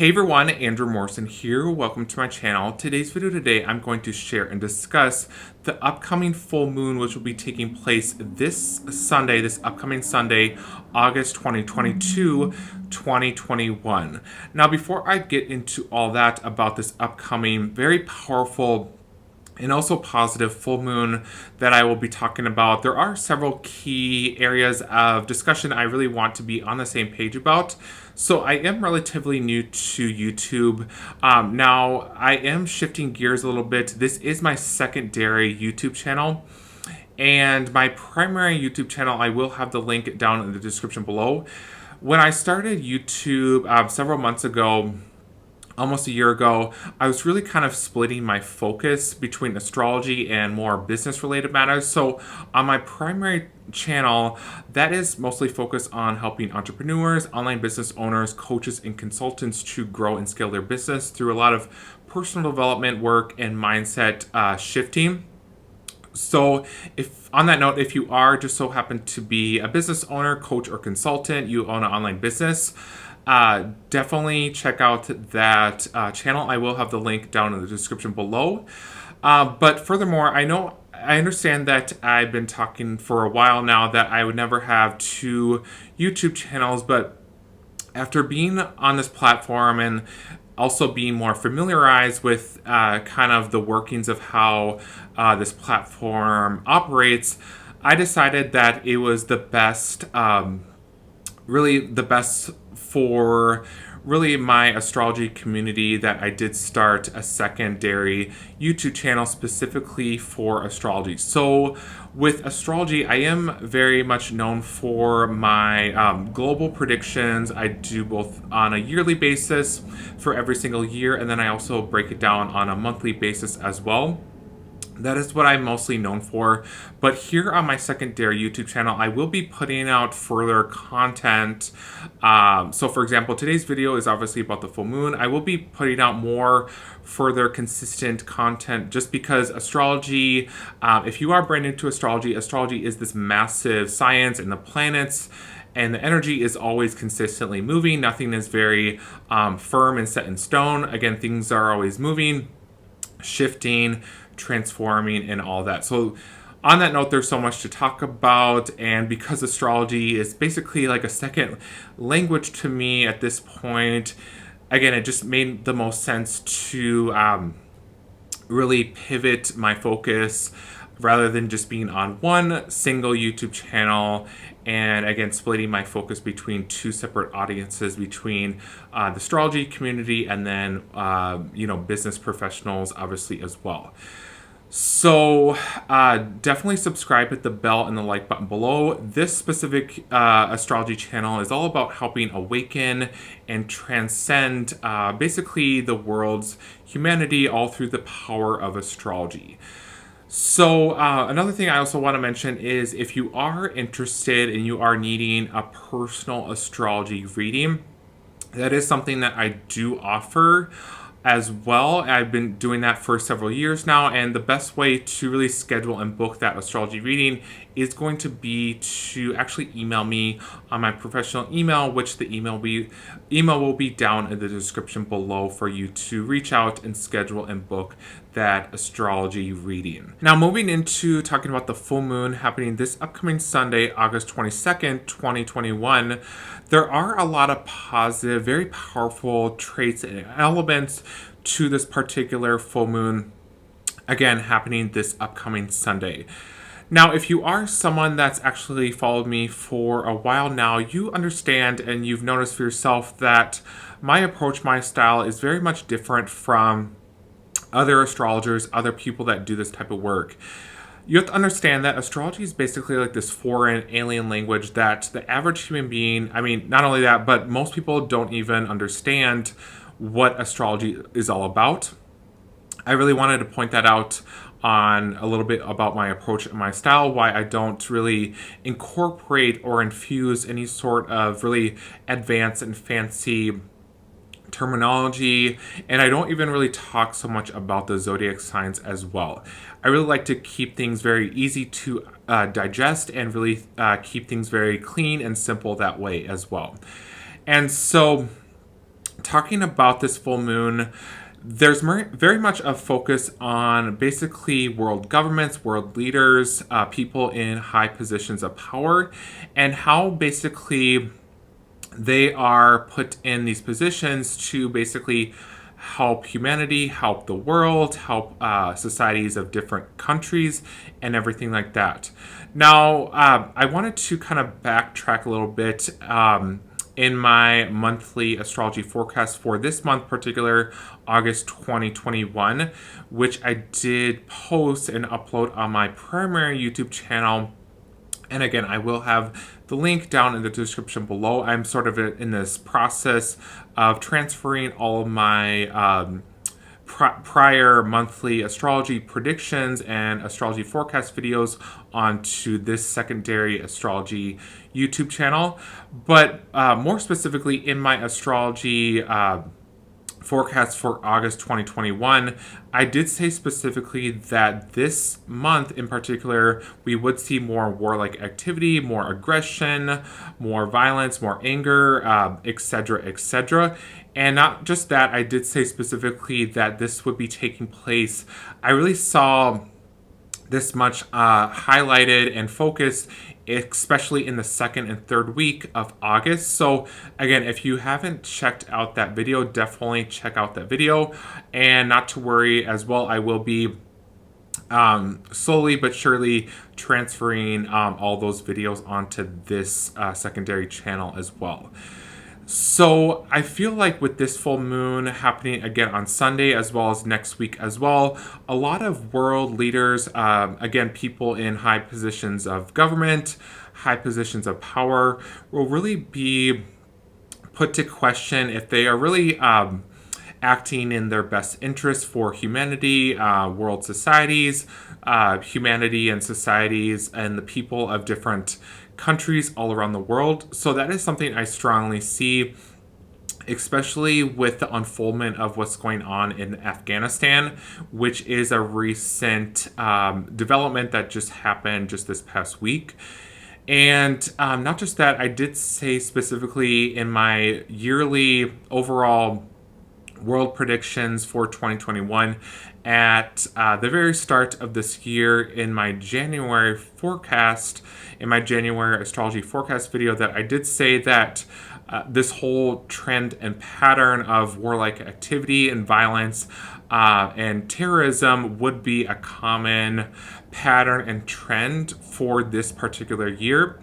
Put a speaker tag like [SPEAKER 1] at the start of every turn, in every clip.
[SPEAKER 1] Hey everyone, Andrew Morrison here. Welcome to my channel. Today's video today, I'm going to share and discuss the upcoming full moon, which will be taking place this upcoming Sunday, August 2022, 2021. Now, before I get into all that about this upcoming very powerful and also positive full moon that I will be talking about, there are several key areas of discussion I really want to be on the same page about. So I am relatively new to YouTube. Now I am shifting gears a little bit. This is my secondary YouTube channel. And my primary YouTube channel, I will have the link down in the description below. When I started YouTube several months ago, almost a year ago, I was really kind of splitting my focus between astrology and more business related matters. So on my primary channel, that is mostly focused on helping entrepreneurs, online business owners, coaches, and consultants to grow and scale their business through a lot of personal development work and mindset shifting. So if on that note, if you are just so happen to be a business owner, coach, or consultant, you own an online business, definitely check out that channel. I will have the link down in the description below. But furthermore, I understand that I've been talking for a while now that I would never have two YouTube channels, but after being on this platform and also being more familiarized with kind of the workings of how this platform operates, I decided that it was the best, really the best for really my astrology community that I did start a secondary YouTube channel specifically for astrology. So with astrology, I am very much known for my global predictions. I do both on a yearly basis for every single year, and then I also break it down on a monthly basis as well. That is what I'm mostly known for. But here on my secondary YouTube channel, I will be putting out further content. So for example, today's video is obviously about the full moon. I will be putting out more further consistent content just because astrology, if you are brand new to astrology, astrology is this massive science, and the planets and the energy is always consistently moving. Nothing is very firm and set in stone. Again, things are always moving, shifting, transforming, and all that. So on that note, there's so much to talk about, and because astrology is basically like a second language to me at this point, again, it just made the most sense to really pivot my focus rather than just being on one single YouTube channel, and again, splitting my focus between two separate audiences, between the astrology community and then, business professionals, obviously, as well. So definitely subscribe, hit the bell and the like button below. This specific astrology channel is all about helping awaken and transcend basically the world's humanity all through the power of astrology. So another thing I also want to mention is if you are interested and you are needing a personal astrology reading, that is something that I do offer as well. I've been doing that for several years now, and the best way to really schedule and book that astrology reading is going to be to actually email me on my professional email, which the email will be down in the description below for you to reach out and schedule and book that astrology reading. Now, moving into talking about the full moon happening this upcoming Sunday, August 22nd, 2021, there are a lot of positive, very powerful traits and elements to this particular full moon, again, happening this upcoming Sunday. Now, if you are someone that's actually followed me for a while now, you understand and you've noticed for yourself that my approach, my style is very much different from other astrologers, other people that do this type of work. You have to understand that astrology is basically like this foreign alien language that the average human being, I mean, not only that, but most people don't even understand what astrology is all about. I really wanted to point that out on a little bit about my approach and my style, why I don't really incorporate or infuse any sort of really advanced and fancy terminology, and I don't even really talk so much about the zodiac signs as well. I really like to keep things very easy to digest and really keep things very clean and simple that way as well. And so talking about this full moon, there's very much a focus on basically world governments, world leaders, people in high positions of power, and how basically they are put in these positions to basically help humanity, help the world, help societies of different countries, and everything like that. Now, I wanted to kind of backtrack a little bit. In my monthly astrology forecast for this month, particular August 2021, which I did post and upload on my primary YouTube channel. And again, I will have the link down in the description below. I'm sort of in this process of transferring all of my prior monthly astrology predictions and astrology forecast videos onto this secondary astrology YouTube channel. But more specifically, in my astrology forecast for August 2021, I did say specifically that this month in particular, we would see more warlike activity, more aggression, more violence, more anger, etc., etc. And not just that, I did say specifically that this would be taking place. I really saw this much highlighted and focused, especially in the second and third week of August. So again, if you haven't checked out that video, definitely check out that video. And not to worry as well, I will be slowly but surely transferring all those videos onto this secondary channel as well. So I feel like with this full moon happening again on Sunday as well as next week as well, a lot of world leaders, again, people in high positions of government, high positions of power, will really be put to question if they are really acting in their best interest for humanity, world societies, humanity and societies, and the people of different countries all around the world. So that is something I strongly see, especially with the unfoldment of what's going on in Afghanistan, which is a recent development that just happened just this past week. And not just that, I did say specifically in my yearly overall world predictions for 2021 at the very start of this year in my January forecast, in my January astrology forecast video, that I did say that this whole trend and pattern of warlike activity and violence and terrorism would be a common pattern and trend for this particular year.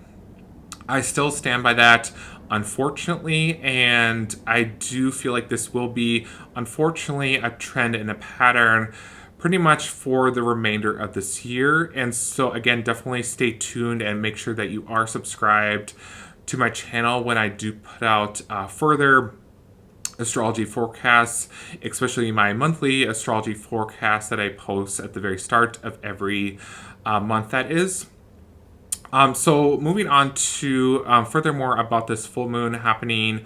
[SPEAKER 1] I still stand by that, unfortunately, and I do feel like this will be, unfortunately, a trend and a pattern pretty much for the remainder of this year. And so, again, definitely stay tuned and make sure that you are subscribed to my channel when I do put out further astrology forecasts, especially my monthly astrology forecast that I post at the very start of every month, that is. So moving on to furthermore about this full moon happening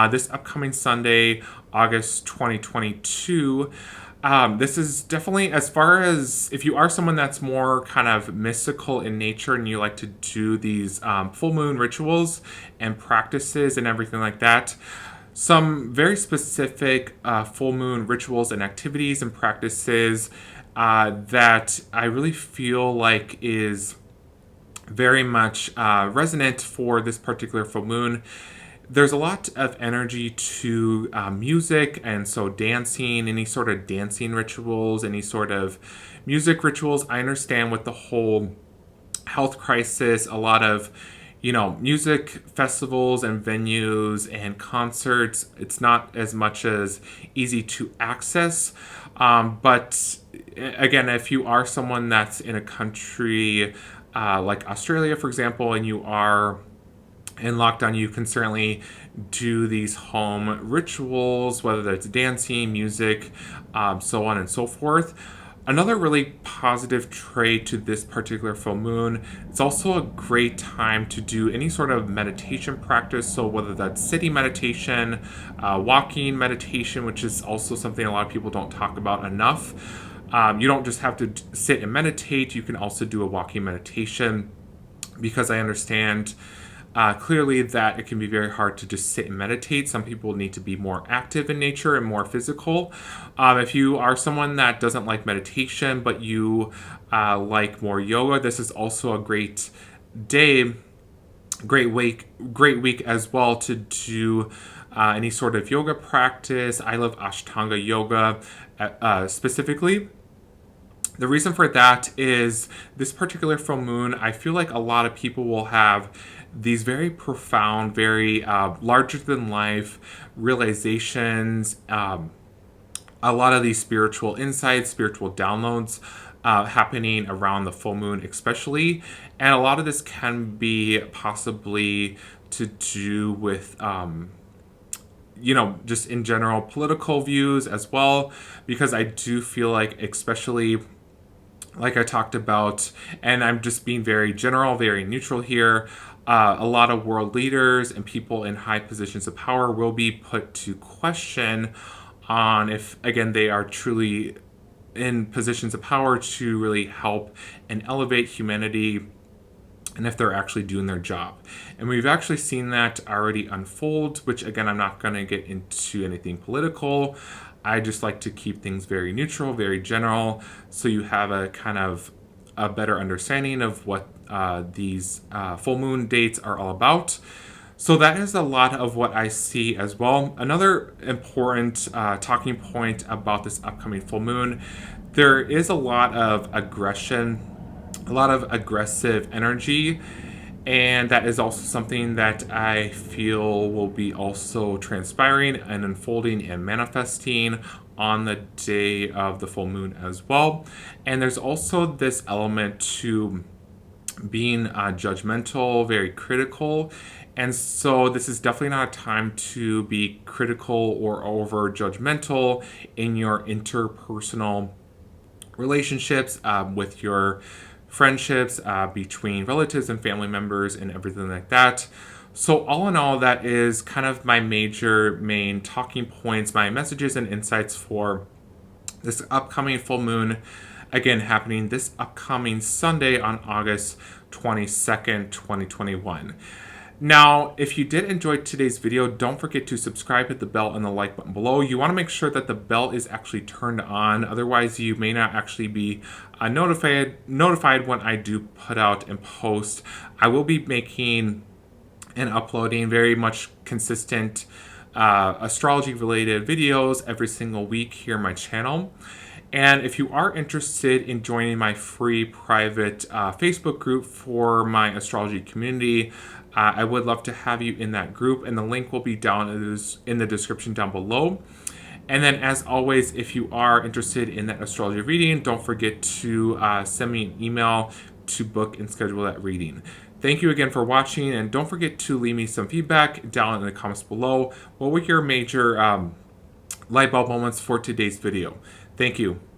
[SPEAKER 1] this upcoming Sunday, August 2022. This is definitely, as far as if you are someone that's more kind of mystical in nature and you like to do these full moon rituals and practices and everything like that, some very specific full moon rituals and activities and practices that I really feel like is very much resonant for this particular full moon. There's a lot of energy to music, and so dancing, any sort of dancing rituals, any sort of music rituals. I understand with the whole health crisis, a lot of music festivals and venues and concerts, it's not as much as easy to access. But again, if you are someone that's in a country like Australia, for example, and you are in lockdown, you can certainly do these home rituals, whether that's dancing, music, so on and so forth. Another really positive trait to this particular full moon, it's also a great time to do any sort of meditation practice. So whether that's sitting meditation, walking meditation, which is also something a lot of people don't talk about enough. You don't just have to sit and meditate. You can also do a walking meditation, because I understand Clearly that it can be very hard to just sit and meditate. Some people need to be more active in nature and more physical. If you are someone that doesn't like meditation, but you like more yoga, this is also a great day, great week as well to do any sort of yoga practice. I love Ashtanga yoga specifically. The reason for that is this particular full moon, I feel like a lot of people will have these very profound, very larger than life realizations, a lot of these spiritual insights, spiritual downloads happening around the full moon, especially. And a lot of this can be possibly to do with just in general political views as well, because I do feel like, especially like I talked about, and I'm just being very general, very neutral here, a lot of world leaders and people in high positions of power will be put to question on if, again, they are truly in positions of power to really help and elevate humanity, and if they're actually doing their job. And we've actually seen that already unfold, which, again, I'm not going to get into anything political. I just like to keep things very neutral, very general, so you have a kind of a better understanding of what these full moon dates are all about. So that is a lot of what I see as well. Another important talking point about this upcoming full moon, there is a lot of aggression, a lot of aggressive energy, and that is also something that I feel will be also transpiring and unfolding and manifesting on the day of the full moon as well. And there's also this element to being judgmental, very critical. And so this is definitely not a time to be critical or over judgmental in your interpersonal relationships, with your friendships, between relatives and family members and everything like that. So all in all, that is kind of my main talking points, my messages and insights for this upcoming full moon, again, happening this upcoming Sunday on August 22nd, 2021. Now, if you did enjoy today's video, don't forget to subscribe, hit the bell and the like button below. You want to make sure that the bell is actually turned on. Otherwise, you may not actually be notified when I do put out and post. I will be making and uploading very much consistent astrology related videos every single week here on my channel. And if you are interested in joining my free private Facebook group for my astrology community, I would love to have you in that group, and the link will be down in the description down below. And then, as always, if you are interested in that astrology reading, don't forget to send me an email to book and schedule that reading. Thank you again for watching, and don't forget to leave me some feedback down in the comments below. What were your major light bulb moments for today's video? Thank you.